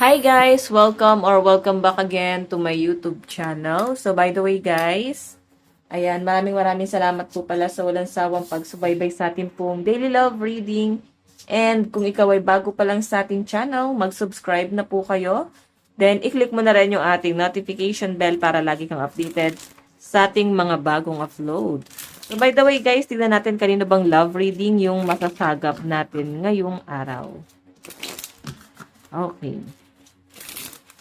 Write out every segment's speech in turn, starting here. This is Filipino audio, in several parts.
Hi guys! Welcome back again to my YouTube channel. So by the way guys, ayan, maraming salamat po pala sa walang sawang pagsubaybay sa atin pong daily love reading. And kung ikaw ay bago pa lang sa ating channel, mag-subscribe na po kayo. Then i-click mo na rin yung ating notification bell para lagi kang updated sa ating mga bagong upload. So by the way guys, tignan natin kanino bang love reading yung masasagap natin ngayong araw. Okay.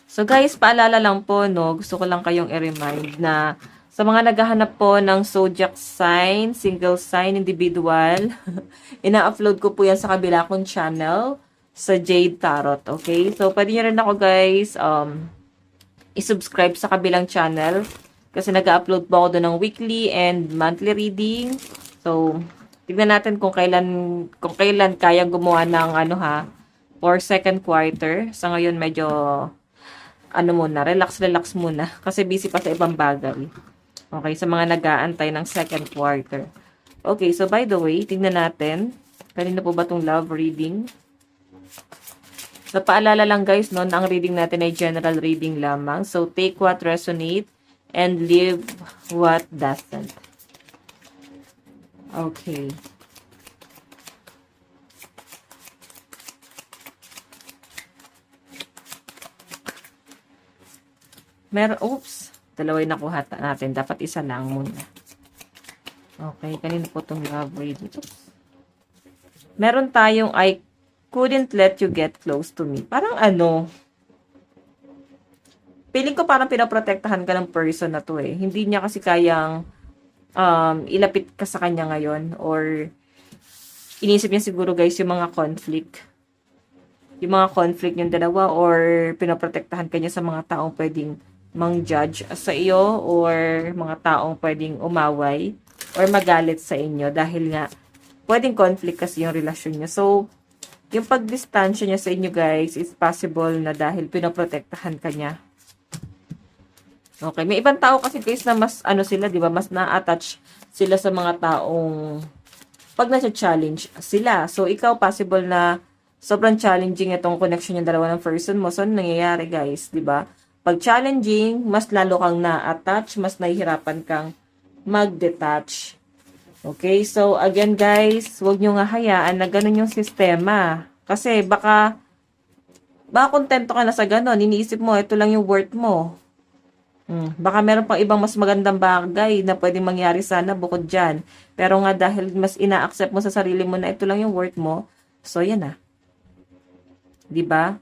So guys, paalala lang po, no, gusto ko lang kayong i-remind na sa mga naghahanap po ng zodiac sign, single sign, individual, ina-upload ko po yan sa kabila kong channel, sa Jade Tarot, okay? So, pwede nyo rin ako guys, i-subscribe sa kabilang channel, kasi nag-upload po ako doon ng weekly and monthly reading. So, tignan natin kung kailan kaya gumawa ng for second quarter. Sa ngayon, medyo relax muna. Kasi busy pa sa ibang bagay. Okay, sa mga nag-aantay ng second quarter. Okay, so by the way, tignan natin. Kanina po ba itong love reading? So, paalala lang guys, no, na ang reading natin ay general reading lamang. So, take what resonate and leave what doesn't. Okay. Dalawa yung nakuha natin. Dapat isa lang muna. Okay, kanina po itong love reading. Meron tayong I couldn't let you get close to me. Parang feeling ko parang pinaprotektahan ka ng person na to eh. Hindi niya kasi kayang ilapit ka sa kanya ngayon or inisip niya siguro guys yung mga conflict. Yung mga conflict yung dalawa or pinaprotektahan ka niya sa mga taong pwedeng mang-judge sa iyo or mga taong pwedeng umaway or magalit sa inyo dahil nga pwedeng conflict kasi yung relasyon niyo. So, yung pagdistansya niya sa inyo guys is possible na dahil pinoprotektahan ka niya. Okay, may ibang tao kasi guys na mas sila, 'di ba? Mas na-attach sila sa mga taong pag nasa-challenge sila. So, ikaw possible na sobrang challenging itong connection yung dalawa ng person mo. So, ano nangyayari guys, 'di ba? Pag challenging, mas lalo kang na-attach, mas nahihirapan kang mag-detach. Okay, so again guys, huwag nyo nga hayaan na ganun yung sistema. Kasi baka kontento ka na sa ganun. Iniisip mo, ito lang yung worth mo. Baka meron pang ibang mas magandang bagay na pwedeng mangyari sana bukod dyan. Pero nga dahil mas ina-accept mo sa sarili mo na ito lang yung worth mo, so yan na. Diba?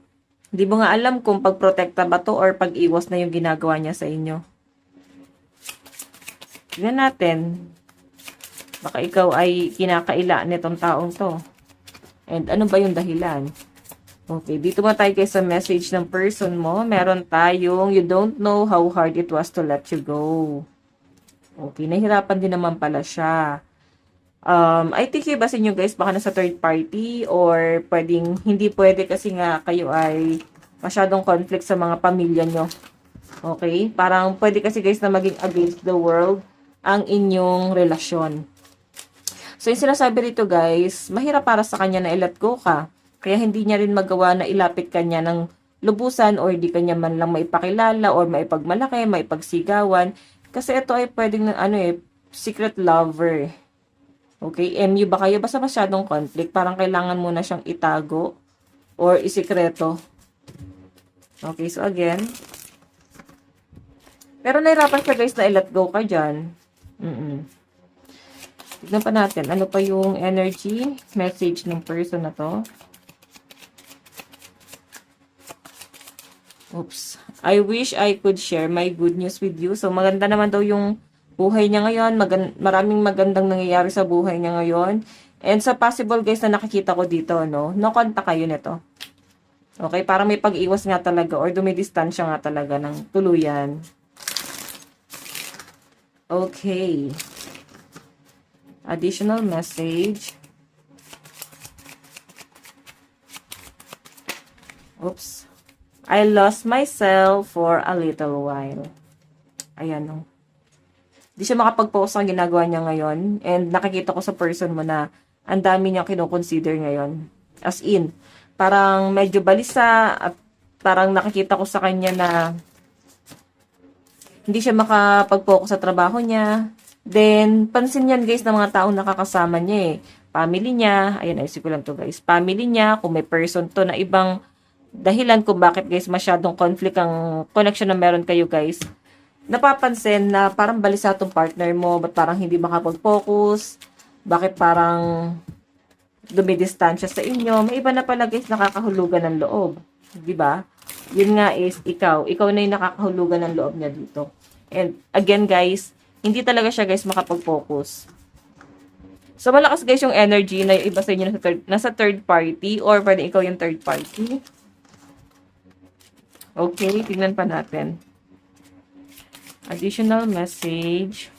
Hindi mo nga alam kung pagprotekta ba to or pag-iwas na yung ginagawa niya sa inyo. Tignan natin. Baka ikaw ay kinakaila nitong taong to. And ano ba yung dahilan? Okay, dito mo tayo sa message ng person mo. Meron tayong, you don't know how hard it was to let you go. Okay, nahirapan din naman pala siya. I think iba sa inyo guys, baka nasa third party or pwedeng, hindi pwede kasi nga kayo ay masyadong conflict sa mga pamilya nyo. Okay? Parang pwede kasi guys na maging against the world ang inyong relasyon. So, yung sinasabi rito guys, mahirap para sa kanya na i-let go ka. Kaya hindi niya rin magawa na ilapit kanya ng lubusan or di kanya man lang maipakilala or maipagmalaki, maipagsigawan. Kasi ito ay pwedeng secret lover. Okay, MU ba kayo? Basta masyadong conflict. Parang kailangan mo na siyang itago or isikreto. Okay, so again. Pero nahirapan siya guys na i-let go ka dyan. Tignan pa natin. Ano pa yung energy message ng person na to? Oops. I wish I could share my good news with you. So, maganda naman daw yung buhay niya ngayon. Maraming magandang nangyayari sa buhay niya ngayon. And sa possible guys na nakikita ko dito, no contact kayo nito. Okay, para may pag-iwas nga talaga or dumidistansya nga talaga ng tuluyan. Okay. Additional message. Oops. I lost myself for a little while. Ayan o. Di siya makapag-focus sa ginagawa niya ngayon. And nakikita ko sa person mo na ang dami niyang kinoconsider ngayon. As in, parang medyo balisa at parang nakikita ko sa kanya na hindi siya makapag-focus sa trabaho niya. Then, pansin yan guys ng mga taong nakakasama niya eh. Family niya, ayan, ayusin ko lang to guys. Family niya, kung may person to na ibang dahilan kung bakit guys masyadong conflict ang connection na meron kayo guys. Napapansin na parang balisa tong partner mo, ba't parang hindi makapag-focus, bakit parang dumidistansya sa inyo. May iba na pala guys nakakahulugan ng loob. Diba? Yun nga is ikaw na yung nakakahulugan ng loob niya dito. And again guys, hindi talaga siya guys makapag-focus. So malakas guys yung energy na yung iba sa inyo nasa third party or pwede ikaw yung third party. Okay, tingnan pa natin. Additional message.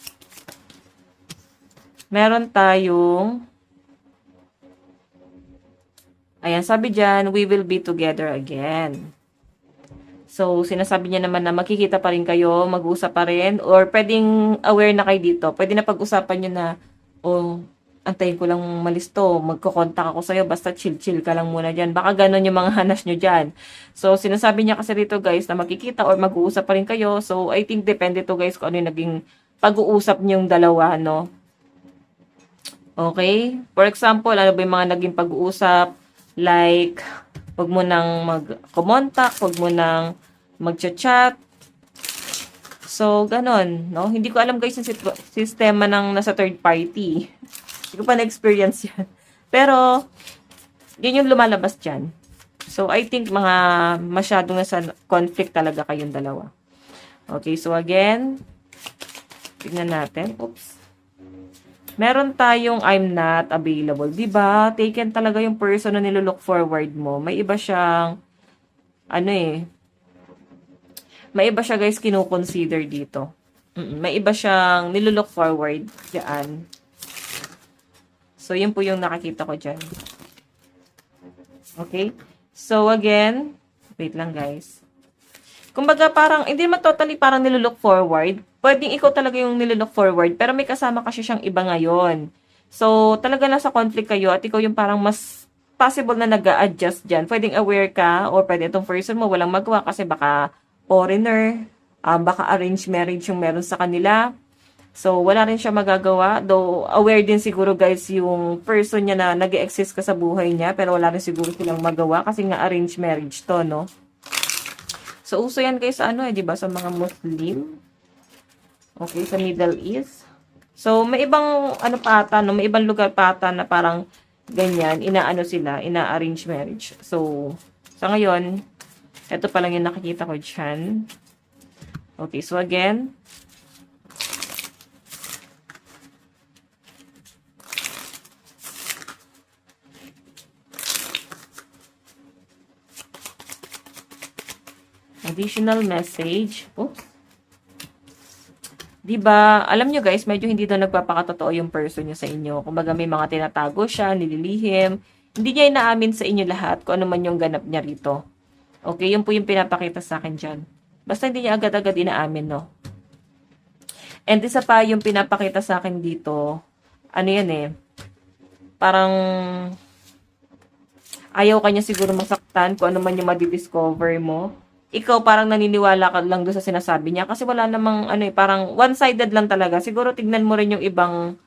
Meron tayong ayan, sabi dyan, we will be together again. So, sinasabi niya naman na magkikita pa rin kayo, mag-uusap pa rin, or pwedeng aware na kayo dito. Pwede na pag-usapan nyo na, oh, antayin ko lang malisto, magkokontak ako sa'yo, basta chill-chill ka lang muna dyan. Baka ganon yung mga hanas nyo dyan. So, sinasabi niya kasi dito guys, na magkikita or mag-uusap pa rin kayo. So, I think depende to guys kung ano yung naging pag-uusap nyong dalawa, no? Okay? For example, ano ba yung mga naging pag-uusap? Like, wag mo nang mag-contact, wag mo nang mag-chat. So, ganon, no? Hindi ko alam guys yung sistema ng nasa third party. Hindi ko pa na-experience yan. Pero, yun yung lumalabas dyan. So, I think mga masyadong nasa conflict talaga kayong dalawa. Okay, so again, tignan natin. Oops. Meron tayong I'm not available. Diba? Taken talaga yung person na nilolook forward mo. May iba siyang, may iba siya guys kino-consider dito. May iba siyang nilolook forward dyan. So, yun po yung nakakita ko dyan. Okay? So, again, wait lang guys. Kumbaga parang, hindi naman totally parang nilolook forward. Pwedeng ikaw talaga yung nilolook forward, pero may kasama kasi siyang iba ngayon. So, talaga nasa conflict kayo at ikaw yung parang mas possible na nag-a-adjust dyan. Pwedeng aware ka or pwede itong person mo walang magawa kasi baka foreigner, baka arranged marriage yung meron sa kanila. So, wala rin siya magagawa. Though, aware din siguro guys yung person niya na nag-exist ka sa buhay niya, pero wala rin siguro silang magawa kasi nga arranged marriage to, no? So, uso yan guys, di ba, sa mga Muslim. Okay, sa Middle East. So, may ibang, no, may ibang lugar pa ata na parang ganyan, ina-arrange marriage. So, sa ngayon, ito pa lang yung nakikita ko dyan. Okay, so again, additional message. Oops. Diba, alam nyo guys, medyo hindi daw nagpapakatotoo yung person nyo sa inyo. Kumbaga may mga tinatago siya, nililihim. Hindi niya inaamin sa inyo lahat kung ano man yung ganap niya rito. Okay, yun po yung pinapakita sa akin dyan. Basta hindi niya agad-agad inaamin, no? And isa pa yung pinapakita sa akin dito, parang ayaw kanya siguro masaktan kung ano man yung madidiscover mo. Ikaw parang naniniwala ka lang doon sa sinasabi niya kasi wala namang parang one-sided lang talaga. Siguro tignan mo rin yung ibang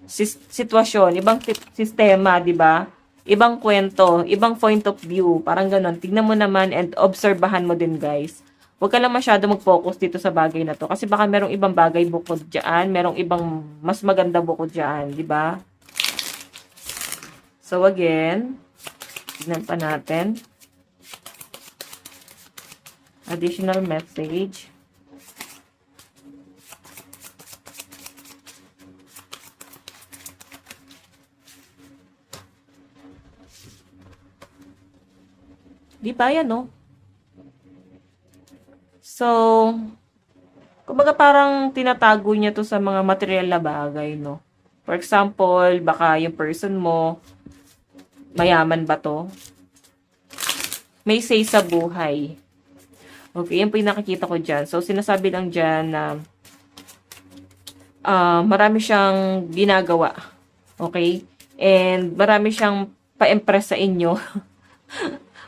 sitwasyon, ibang sistema, 'di ba? Ibang kwento, ibang point of view, parang ganoon. Tignan mo naman and obserbahan mo din, guys. Huwag ka lang masyado mag-focus dito sa bagay na to kasi baka merong ibang bagay bukod diyan, merong ibang mas maganda bukod diyan, 'di ba? So again, tignan pa natin. Additional message. Di ba yan, no? So, kumbaga parang tinatago niya to sa mga material na bagay, no? For example, baka yung person mo, mayaman ba to? May say sa buhay. Okay, yan po yung nakikita ko dyan. So, sinasabi lang dyan na marami siyang ginagawa. Okay? And marami siyang pa-impress sa inyo.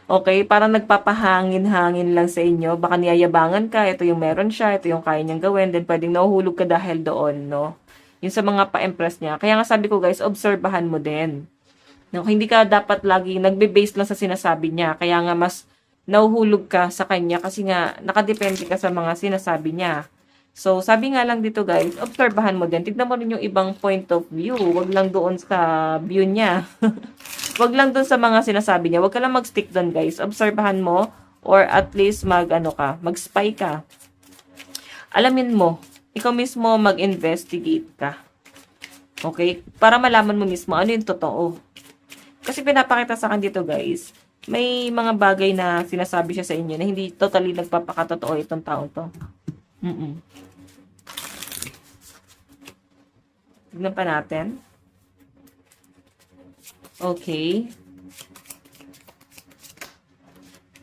Okay? Parang nagpapahangin-hangin lang sa inyo. Baka niyayabangan ka, ito yung meron siya, ito yung kaya niyang gawin, then pwedeng nahuhulog ka dahil doon, no? Yung sa mga pa-impress niya. Kaya nga sabi ko guys, obserbahan mo din. No, hindi ka dapat lagi nagbe-base lang sa sinasabi niya. Kaya nga mas nahuhulog ka sa kanya kasi nga nakadepende ka sa mga sinasabi niya. So, sabi nga lang dito guys, obserbahan mo din. Tignan mo rin yung ibang point of view. Wag lang doon sa view niya. Wag lang doon sa mga sinasabi niya. Wag ka lang mag-stick doon guys. Obserbahan mo or at least mag-spy ka. Alamin mo. Ikaw mismo mag-investigate ka. Okay? Para malaman mo mismo ano yung totoo. Kasi pinapakita sa akin dito guys, may mga bagay na sinasabi siya sa inyo na hindi totally nagpapakatotoo itong taong to. Tignan pa natin. Okay.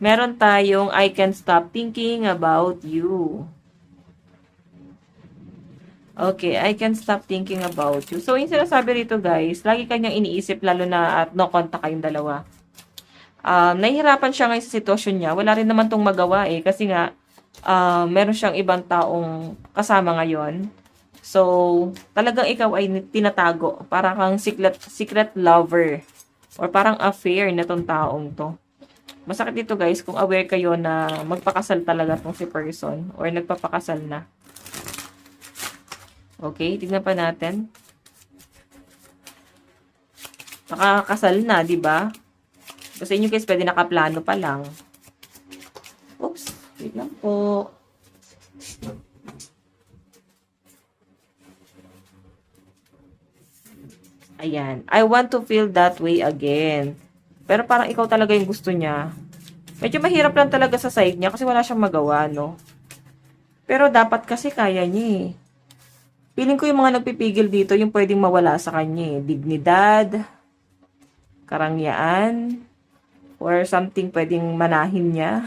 Meron tayong I can't stop thinking about you. Okay, I can't stop thinking about you. So, yung sinasabi rito guys, lagi kanyang iniisip lalo na at no contact kayong dalawa. Nahihirapan siya ngayon sa sitwasyon niya. Wala rin naman tong magawa eh. Kasi nga, meron siyang ibang taong kasama ngayon. So, talagang ikaw ay tinatago. Parang kang secret lover. Or parang affair na tong taong to. Masakit dito guys kung aware kayo na magpakasal talaga tong si person. Or nagpapakasal na. Okay, tignan pa natin. Nakakasal na, di ba? Kasi inyo guys, pwede nakaplano pa lang. Oops, wait lang po. Ayan. I want to feel that way again. Pero parang ikaw talaga yung gusto niya. Medyo mahirap lang talaga sa side niya kasi wala siyang magawa, no? Pero dapat kasi kaya niya eh. Feeling ko yung mga nagpipigil dito, yung pwedeng mawala sa kanya eh. Dignidad, karangyaan, or something pwedeng manahin niya.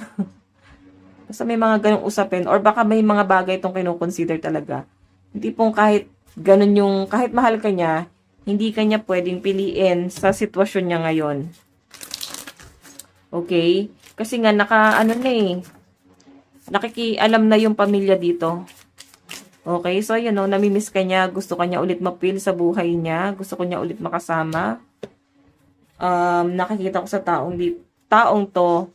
Basta may mga ganong usapin, or baka may mga bagay itong kinukonsider talaga. Hindi pong kahit ganon yung, kahit mahal ka niya, hindi ka niya pwedeng piliin sa sitwasyon niya ngayon. Okay? Kasi nga, nakikialam na yung pamilya dito. Okay, so yun o, namimiss ka niya, gusto ka niya ulit ma-feel sa buhay niya, gusto ko niya ulit makasama. Nakikita ko sa taong to,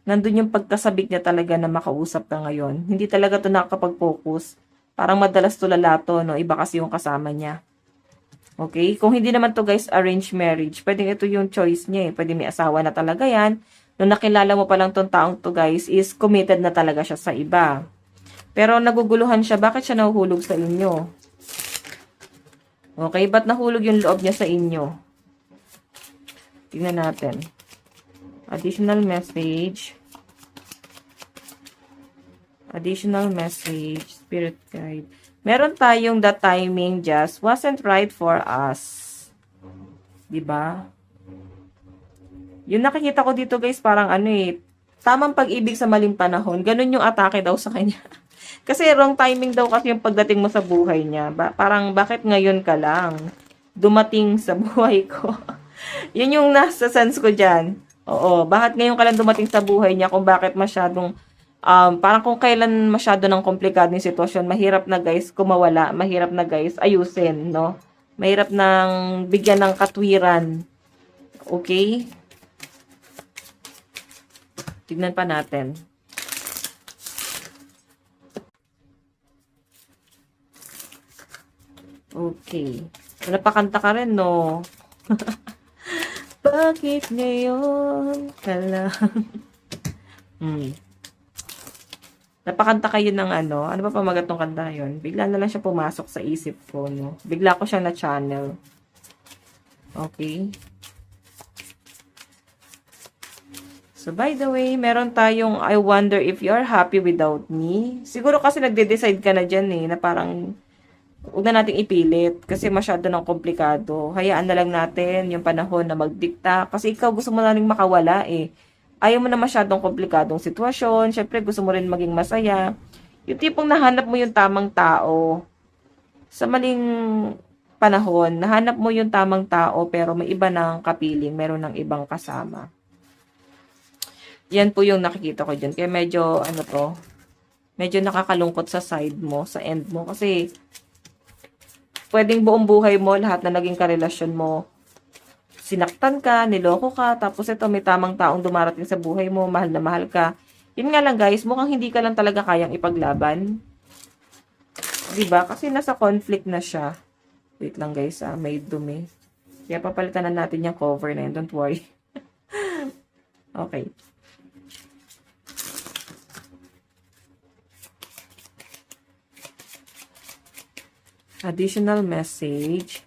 nandun yung pagkasabik niya talaga na makausap ka ngayon. Hindi talaga to nakakapag-focus. Parang madalas tulala to, no? Iba kasi yung kasama niya. Okay, kung hindi naman to guys, arranged marriage, pwedeng ito yung choice niya eh. Pwede may asawa na talaga yan. Nung nakilala mo pa lang tong taong to guys, is committed na talaga siya sa iba. Pero naguguluhan siya, bakit siya nahuhulog sa inyo? Okay, ba't nahulog yung loob niya sa inyo? Tingnan natin. Additional message. Additional message. Spirit guide. Meron tayong the timing just wasn't right for us. Diba? Yung nakikita ko dito guys, parang tamang pag-ibig sa maling panahon. Ganun yung atake daw sa kanya. Kasi wrong timing daw kasi yung pagdating mo sa buhay niya. Parang bakit ngayon ka lang dumating sa buhay ko? Yun yung nasa sense ko dyan. Oo, bakit ngayon ka lang dumating sa buhay niya kung bakit masyadong, parang kung kailan masyado ng komplikado yung sitwasyon, mahirap na guys kumawala, mahirap na guys ayusin, no? Mahirap nang bigyan ng katwiran. Okay? Tignan pa natin. Okay. Napakanta ka rin, no? Bakit ngayon ka lang? Napakanta kayo ng ano ba pamagat ng kanta yun? Bigla na lang siya pumasok sa isip ko, no? Bigla ko siya na-channel. Okay. So, by the way, meron tayong I wonder if you're happy without me. Siguro kasi nagde-decide ka na dyan eh, na parang huwag na nating ipilit kasi masyado ng komplikado. Hayaan na lang natin yung panahon na magdikta. Kasi ikaw gusto mo na rin makawala eh. Ayaw mo na masyadong komplikadong sitwasyon. Syempre gusto mo rin maging masaya. Yung tipong nahanap mo yung tamang tao. sa maling panahon, nahanap mo yung tamang tao pero may iba ng kapiling, meron ng ibang kasama. Yan po yung nakikita ko dyan. Kaya medyo, ano to, medyo nakakalungkot sa side mo, sa end mo. Kasi, pwedeng buong buhay mo, lahat na naging karelasyon mo, sinaktan ka, niloko ka, tapos ito, may tamang taong dumarating sa buhay mo, mahal na mahal ka. Yun nga lang guys, mukhang hindi ka lang talaga kayang ipaglaban. Diba? Kasi nasa conflict na siya. Wait lang guys, may dumi. Kaya papalitan na natin yung cover na yun. Don't worry. Okay. Additional message.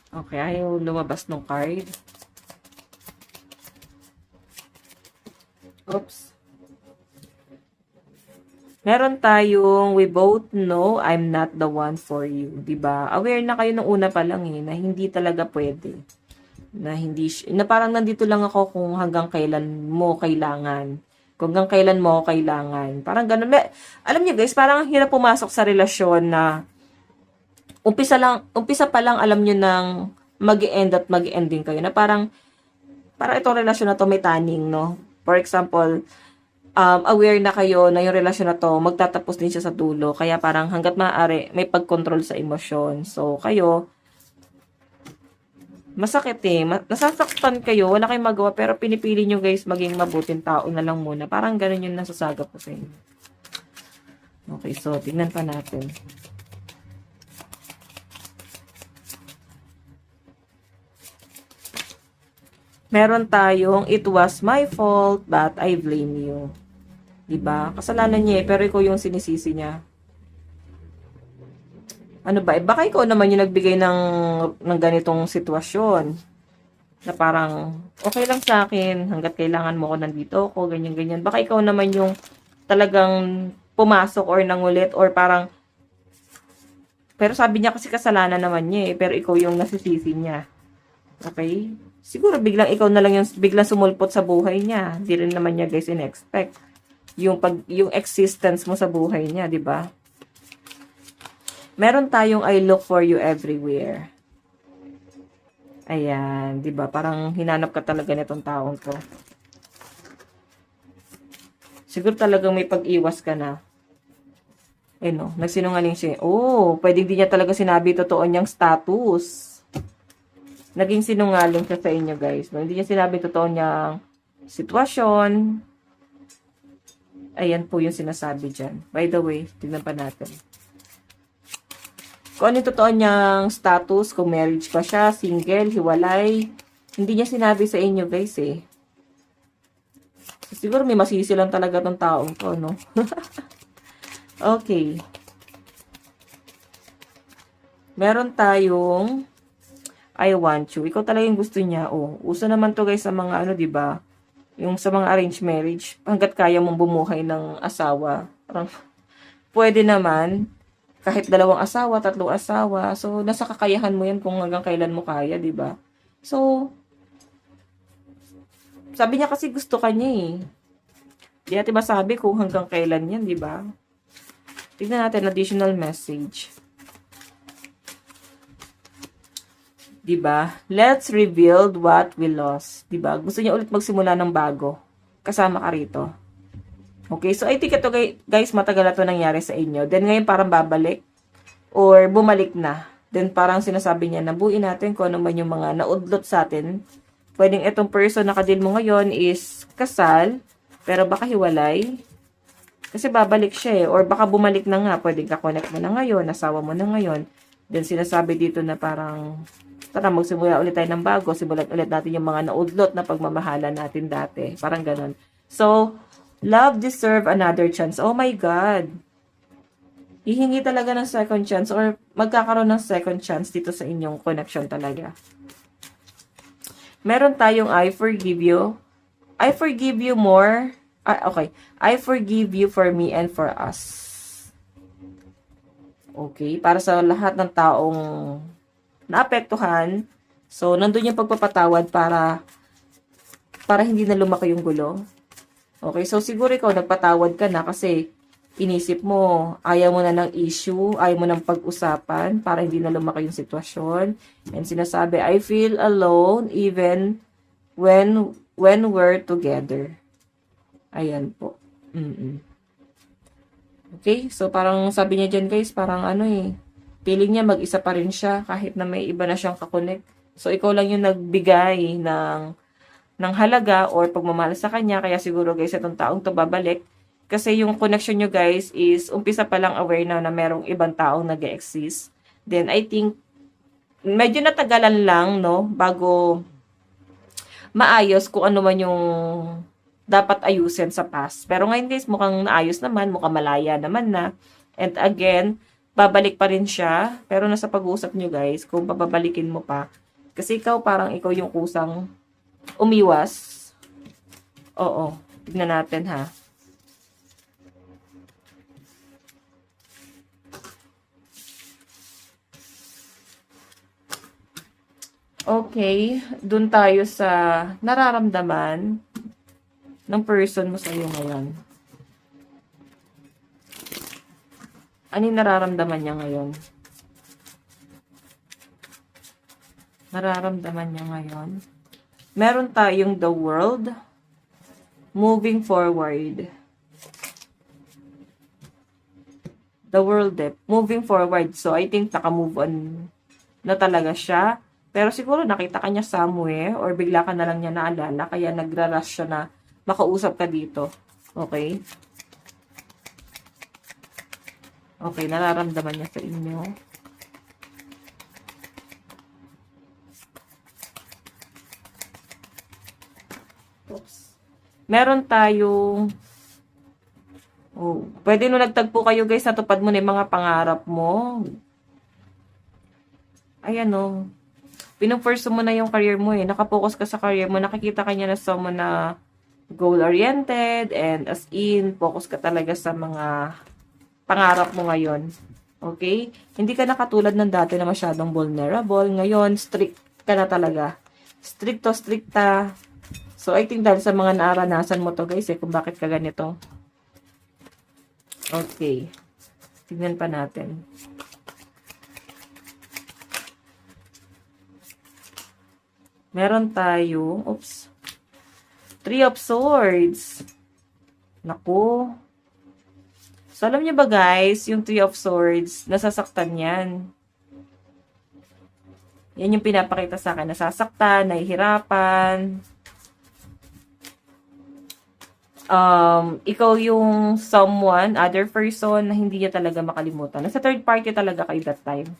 Okay, ayaw lumabas ng card. Oops. Meron tayong, we both know I'm not the one for you. Diba? Aware na kayo nung una pa lang na hindi talaga pwede. Na hindi, na parang nandito lang ako kung hanggang kailan mo kailangan. Kung hanggang kailan mo kailangan. Parang ganun. Alam niyo guys, parang hirap pumasok sa relasyon na umpisa pa lang alam niyo nang mag-end at mag-ending kayo. Na parang itong relasyon na to may taning, no? For example, aware na kayo na yung relasyon na to, magtatapos din siya sa dulo. Kaya parang hanggat maaari, may pag-control sa emosyon. So, kayo, masakit nasasaktan kayo, wala kayong magawa, pero pinipili nyo guys, maging mabuting tao na lang muna. Parang ganun yung nasasagap ko sa inyo. Okay, so, tignan pa natin. Meron tayong, it was my fault, but I blame you. Diba? Kasalanan niya pero ikaw yung sinisisi niya. Ano ba? Baka ikaw naman yung nagbigay ng ganitong sitwasyon. Na parang, okay lang sa akin, hanggat kailangan mo ko nandito ako, ganyan-ganyan. Baka ikaw naman yung talagang pumasok or nangulit or parang, pero sabi niya kasi kasalanan naman niya pero ikaw yung nasisisi niya. Okay? Siguro biglang ikaw na lang yung biglang sumulpot sa buhay niya. Hindi rin naman niya guys in-expect yung existence mo sa buhay niya, 'di ba? Meron tayong I look for you everywhere. Ayan, 'di ba? Parang hinanap ka talaga nitong taong 'to. Siguro talagang may pag-iwas ka na. Eh no, nagsinungaling siya. Oh, pwedeng di niya talaga sinabi totoo niyang status. Naging sinungaling siya sa inyo, guys. No? Hindi niya sinabi totoo niyang sitwasyon. Ayan po yung sinasabi dyan. By the way, tignan pa natin. Kung ano yung totoo niyang status, kung marriage pa siya, single, hiwalay, hindi niya sinabi sa inyo, guys, eh. Siguro may masisi lang talaga tong taong to, no? Okay. Meron tayong I want you. Ikaw talaga yung gusto niya. Oh, uso naman to guys sa mga ano, 'di ba? Yung sa mga arranged marriage, hangga't kaya mong bumuhay ng asawa. Parang pwede naman kahit 2 asawa, 3 asawa. So nasa kakayahan mo 'yan kung hanggang kailan mo kaya, 'di ba? So sabi niya kasi gusto ka niya eh. Di natin masabi kung hanggang kailan 'yan, 'di ba? Tignan natin additional message. Diba? Let's rebuild what we lost. Diba? Gusto niya ulit magsimula ng bago. Kasama ka rito. Okay, so I think ito guys, matagal na ito nangyari sa inyo. Then ngayon parang babalik or bumalik na. Then parang sinasabi niya na buuin natin kung ano man yung mga naudlot sa atin. Pwedeng itong person na kadil mo ngayon is kasal, pero baka hiwalay. Kasi babalik siya eh. Or baka bumalik na nga. Pwedeng ka-connect mo na ngayon, asawa mo na ngayon. Then sinasabi dito na parang tara, magsimula ulit tayo ng bago. Simulan ulit natin yung mga naudlot na pagmamahalan natin dati. Parang ganun. So, love deserve another chance. Oh my God. Hihingi talaga ng second chance or magkakaroon ng second chance dito sa inyong connection talaga. Meron tayong I forgive you. I forgive you more. Okay. I forgive you for me and for us. Okay. Para sa lahat ng taong naapektuhan. So, nandun yung pagpapatawad para hindi na lumaki yung gulo. Okay, so siguro ikaw nagpatawad ka na kasi inisip mo, ayaw mo na ng issue, ayaw mo ng pag-usapan para hindi na lumaki yung sitwasyon. And sinasabi, I feel alone even when we're together. Ayan po. Okay, so parang sabi niya dyan guys, parang feeling niya mag-isa pa rin siya kahit na may iba na siyang kakonek. So ikaw lang yung nagbigay ng halaga or pagmamahal sa kanya, kaya siguro guys itong taong to babalik. Kasi yung connection nyo guys is umpisa pa lang aware na merong ibang taong nag-exist. Then I think medyo natagalan lang no bago maayos kung ano man yung dapat ayusin sa past. Pero ngayon guys, mukhang naayos naman, mukhang malaya naman na. And again, babalik pa rin siya. Pero nasa pag-uusap nyo guys, kung papabalikin mo pa. Kasi parang ikaw yung kusang umiwas. Oo, tignan natin ha. Okay, dun tayo sa nararamdaman ng person mo sa iyo ngayon. Ano yung nararamdaman niya ngayon? Nararamdaman niya ngayon. Meron tayong the world moving forward. The world moving forward. So, I think naka-move on na talaga siya. Pero siguro nakita ka niya somewhere or bigla ka na lang niya naalala kaya nagra-rush siya na makausap ka dito. Okay? Okay, nararamdaman niya sa inyo. Oops. Meron tayong pwede nung nagtagpo kayo guys, natupad mo na yung mga pangarap mo. Ayan pinupursu mo na yung career mo Nakapokus ka sa career mo. Nakikita ka niya na someone na goal-oriented and as in, focus ka talaga sa mga pangarap mo ngayon. Okay? Hindi ka na katulad ng dati na masyadong vulnerable. Ngayon, strict ka na talaga. Stricta. So, I think dahil sa mga naranasan mo to guys kung bakit ka ganito. Okay. Tignan pa natin. Meron tayo, Three of Swords. Naku. So, alam niyo ba guys, yung Three of Swords, nasasaktan yan. Yan yung pinapakita sa akin. Nasasaktan, nahihirapan. Ikaw yung someone, other person, na hindi niya talaga makalimutan. Nasa third party talaga kayo that time.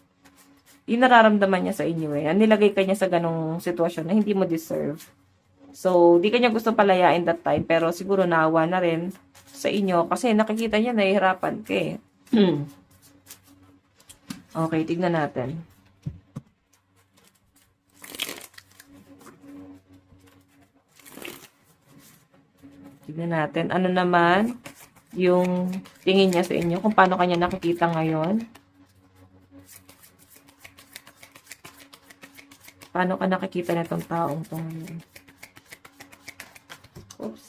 Yung nararamdaman niya sa inyo nilagay ka niya sa ganong sitwasyon na hindi mo deserve. So, di ka niya gusto palayain that time, pero siguro naawa na rin sa inyo kasi nakikita niya nahihirapan ka Okay, tignan natin. Tignan natin. Ano naman yung tingin niya sa inyo, kung paano kanya nakikita ngayon. Paano ka nakikita nitong taong to ngayon? Oops.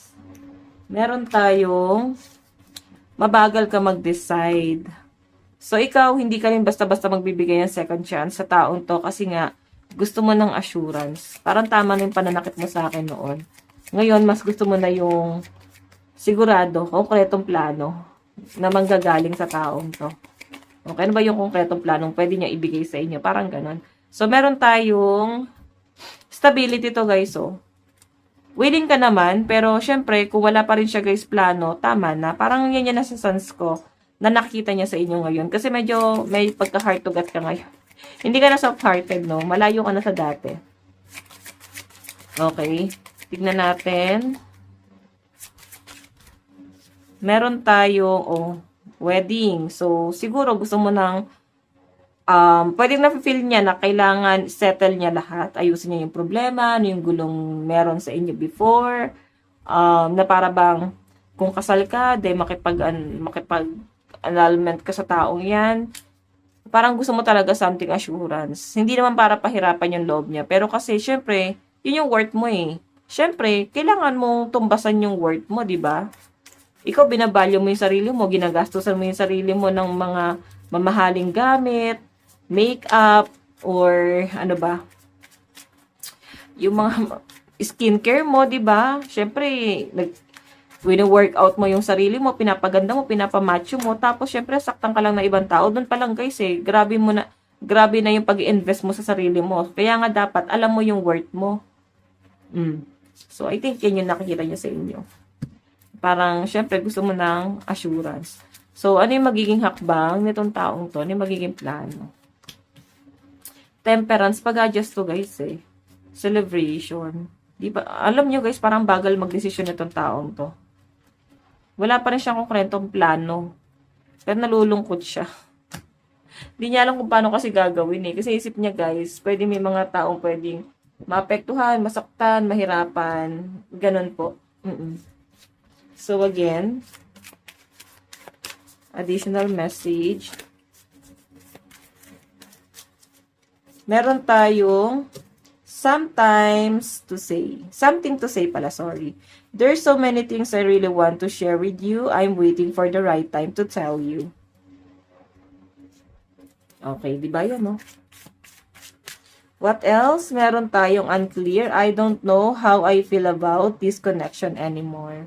Meron tayong mabagal ka mag-decide. So, ikaw, hindi ka rin basta-basta magbibigay ng second chance sa taong to kasi nga, gusto mo ng assurance. Parang tama na yung pananakit mo sa akin noon. Ngayon, mas gusto mo na yung sigurado, konkretong plano na manggagaling sa taong to. Okay, ano ba yung konkretong planong pwede niya ibigay sa inyo? Parang ganon. So, meron tayong stability to guys, willing ka naman, pero syempre, kung wala pa rin siya guys plano, tama na. Parang yan nasa sense ko na nakikita niya sa inyo ngayon. Kasi medyo may pagka-heart to gut ka ngayon. Hindi ka na soft-hearted, no? Malayo ka na sa dati. Okay. Tignan natin. Meron tayong, wedding. So, siguro gusto mo ng pwedeng na-feel niya na kailangan settle niya lahat. Ayusin niya yung problema, ano yung gulong meron sa inyo before. Na para bang kung kasal ka, makipag-annulment ka sa taong yan. parang gusto mo talaga something assurance. Hindi naman para pahirapan yung loob niya. Pero kasi, syempre, yun yung worth mo eh. Syempre, kailangan mong tumbasan yung worth mo, di ba? Ikaw, binabalyo mo yung sarili mo, ginagastusan mo yung sarili mo ng mga mamahaling gamit, makeup, or ano ba, yung mga skincare mo, di ba? Syempre, wino-workout mo yung sarili mo, pinapaganda mo, pinapamacho mo, tapos syempre saktan ka lang na ibang tao. Doon pa lang guys eh, grabe na yung pag-invest mo sa sarili mo. Kaya nga dapat alam mo yung worth mo. So I think yan yung nakikita niya sa inyo. Parang syempre gusto mo ng assurance. So ano yung magiging hakbang nitong taong to? Ano yung magiging plano? Temperance, pag-adjust to guys eh. Celebration. Di ba? Alam nyo guys, parang bagal magdesisyon nitong taong to. Wala pa rin siyang konkretong plano. Pero nalulungkot siya. Hindi niya alam kung paano kasi gagawin eh. Kasi isip niya guys, pwede may mga taong pwedeng maapektuhan, masaktan, mahirapan. Ganun po. So again, additional message. Meron tayong something to say pala, sorry. There's so many things I really want to share with you. I'm waiting for the right time to tell you. Okay, di ba yun, no? What else? Meron tayong unclear. I don't know how I feel about this connection anymore.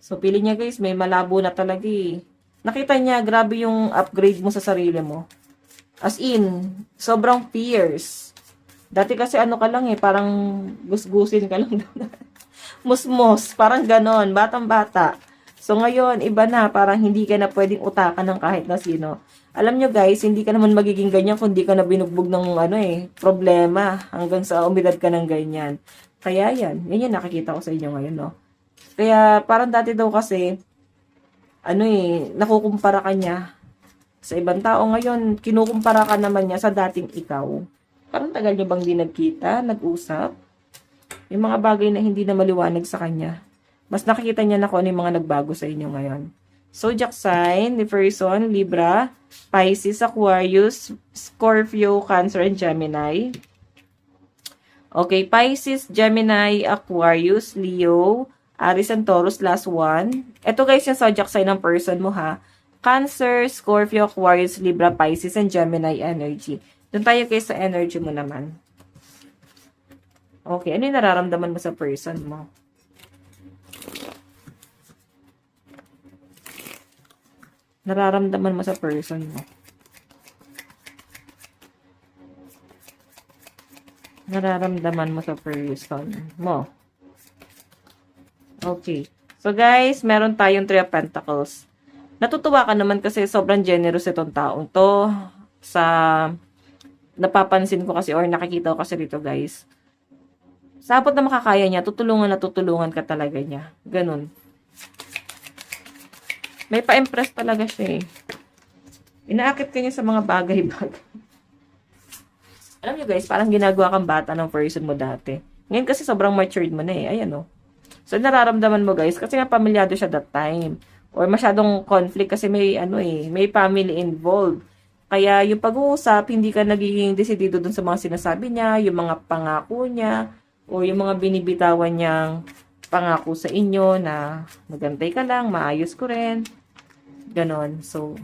So, pili niya guys, may malabo na talaga eh. Nakita niya, grabe yung upgrade mo sa sarili mo. As in, sobrang fierce. Dati kasi ano ka lang eh, parang gusgusin ka lang. Musmos, parang ganon, batang-bata. So ngayon, iba na, parang hindi ka na pwedeng utakan ng kahit na sino. Alam nyo guys, hindi ka naman magiging ganyan kung di ka na binugbog ng problema hanggang sa umidad ka ng ganyan. Kaya yan yung nakikita ko sa inyo ngayon, no? Kaya parang dati daw kasi, nakukumpara ka niya sa ibang tao. Ngayon, kinukumpara ka naman niya sa dating ikaw. Parang tagal niyo bang di nagkita, nag-usap? Yung mga bagay na hindi na maliwanag sa kanya. Mas nakikita niya na kung ano yung mga nagbago sa inyo ngayon. Zodiac sign, the person, Libra, Pisces, Aquarius, Scorpio, Cancer, and Gemini. Okay, Pisces, Gemini, Aquarius, Leo, Aries, and Taurus, last one. Ito guys yung zodiac sign ng person mo ha. Cancer, Scorpio, Aquarius, Libra, Pisces, and Gemini energy. Doon tayo guys sa energy mo naman. Okay, ano yung nararamdaman mo sa person mo? Nararamdaman mo sa person mo. Nararamdaman mo sa person mo. Okay. So guys, meron tayong 3 of Pentacles. Natutuwa ka naman kasi sobrang generous itong taong to. Sa napapansin ko kasi or nakikita ko kasi dito guys. Sa abot na makakaya niya, tutulungan ka talaga niya. Ganun. May pa-impress talaga siya eh. Inaakit ka niya sa mga bagay-bagay. Alam niyo guys, parang ginagawa kang bata ng person mo dati. Ngayon kasi sobrang matured mo na eh. Ayan o. So nararamdaman mo guys, kasi nga pamilyado siya that time. Or masyadong conflict kasi may may family involved. Kaya yung pag-uusap, hindi ka nagiging desidido dun sa mga sinasabi niya, yung mga pangako niya, o yung mga binibitawan niyang pangako sa inyo na magantay ka lang, maayos ko rin. Ganon. So,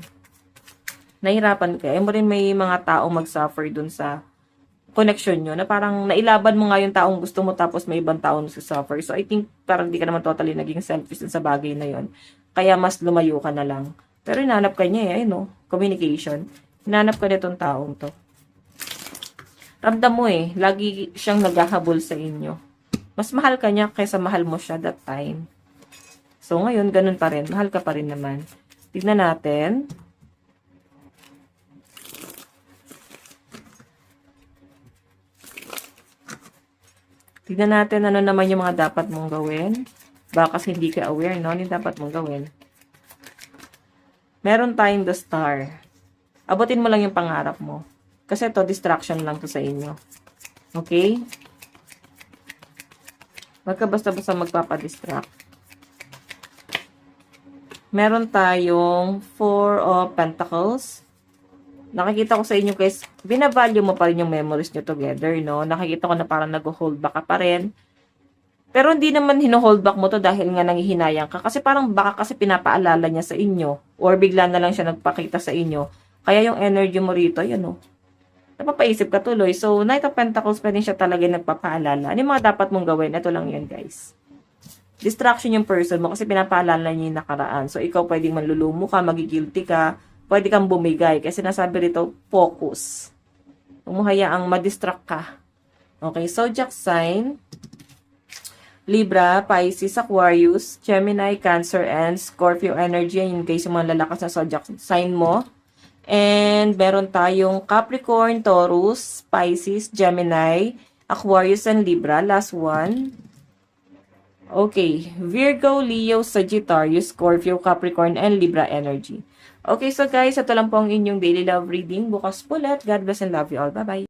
nahirapan ka. Mo rin may mga taong mag-suffer dun sa connection nyo na parang nailaban mo nga yung taong gusto mo tapos may ibang taong suffer. So, I think parang di ka naman totally naging selfish dun sa bagay na yon. Kaya mas lumayo ka na lang. Pero hinanap ka niya eh, communication. Hinanap ka nitong taong to. Ramdam mo eh, lagi siyang naghahabol sa inyo. Mas mahal ka niya kaysa mahal mo siya that time. So, ngayon, ganun pa rin. Mahal ka pa rin naman. Tignan natin. Tignan natin ano naman yung mga dapat mong gawin. Baka kasi hindi ka aware, no? Ano yung dapat mong gawin? Meron tayong the star. Abutin mo lang yung pangarap mo. Kasi to distraction lang to sa inyo. Okay? Wag ka basta-basta magpapadistract. meron tayong Four of Pentacles. Nakikita ko sa inyo guys, binavalue mo pa rin yung memories nyo together, no? Nakikita ko na parang nag-hold back ka pa rin. Pero hindi naman hino-hold back mo to dahil nga nangihinayang ka. Kasi parang baka kasi pinapaalala niya sa inyo. Or bigla na lang siya nagpakita sa inyo. Kaya yung energy mo rito, yun o. Napapaisip ka tuloy. So, Knight of Pentacles pa rin siya talaga nagpapaalala. Ano yung mga dapat mong gawin? Ito lang yun, guys. Distraction yung person mo kasi pinapaalala niya yung nakaraan. So, ikaw pwedeng manlulumo ka, magigilty ka, pwede kang bumigay. Kasi nasabi rito, focus. Huwag mo hayaang madistract ka. Okay, zodiac sign. Libra, Pisces, Aquarius, Gemini, Cancer, and Scorpio energy. Yun guys, yung mga lalakas na zodiac sign mo. And meron tayong Capricorn, Taurus, Pisces, Gemini, Aquarius, and Libra. Last one. Okay, Virgo, Leo, Sagittarius, Scorpio, Capricorn, and Libra energy. Okay, so guys, ito lang po ang inyong daily love reading. Bukas po ulit. God bless and love you all. Bye-bye.